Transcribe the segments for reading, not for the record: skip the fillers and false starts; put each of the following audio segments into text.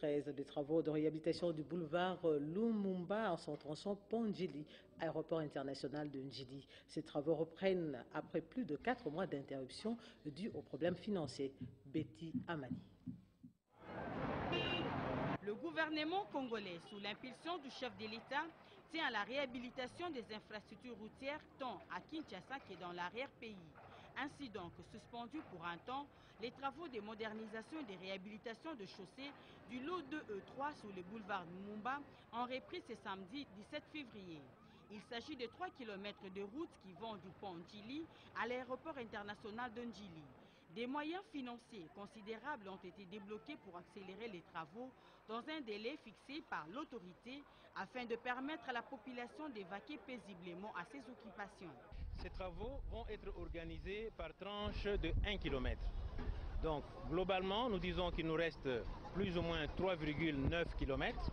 2013 des travaux de réhabilitation du boulevard Lumumba en son tronçon Pont-Ndjili, aéroport international de Ndjili. Ces travaux reprennent après plus de 4 mois d'interruption dus aux problèmes financiers. Betty Amani. Le gouvernement congolais, sous l'impulsion du chef de l'État, tient à la réhabilitation des infrastructures routières tant à Kinshasa que dans l'arrière-pays. Ainsi donc, suspendus pour un temps, les travaux de modernisation et de réhabilitation de chaussées du lot 2E3 sur le boulevard Lumumba ont repris ce samedi 17 février. Il s'agit de 3 km de route qui vont du pont Ndjili à l'aéroport international de Ndjili. Des moyens financiers considérables ont été débloqués pour accélérer les travaux dans un délai fixé par l'autorité afin de permettre à la population d'évacuer paisiblement à ses occupations. Ces travaux vont être organisés par tranche de 1 km. Donc globalement, nous disons qu'il nous reste plus ou moins 3,9 km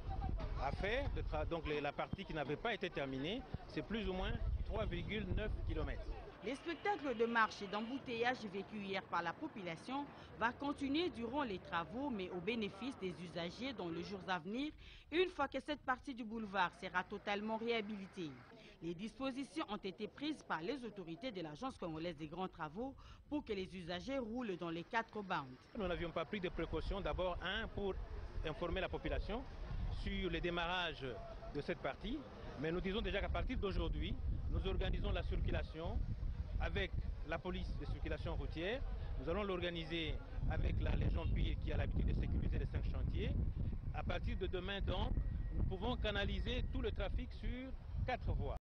à faire. Donc la partie qui n'avait pas été terminée, c'est plus ou moins 3,9 km. Les spectacles de marche et d'embouteillage vécus hier par la population va continuer durant les travaux, mais au bénéfice des usagers dans les jours à venir, une fois que cette partie du boulevard sera totalement réhabilitée. Les dispositions ont été prises par les autorités de l'Agence congolaise des grands travaux pour que les usagers roulent dans les 4 bandes. Nous n'avions pas pris de précautions, d'abord pour informer la population sur le démarrage de cette partie, mais nous disons déjà qu'à partir d'aujourd'hui, nous organisons la circulation avec la police de circulation routière. Nous allons l'organiser avec la Légion Pire qui a l'habitude de sécuriser les 5 chantiers. À partir de demain donc, nous pouvons canaliser tout le trafic sur 4 voies.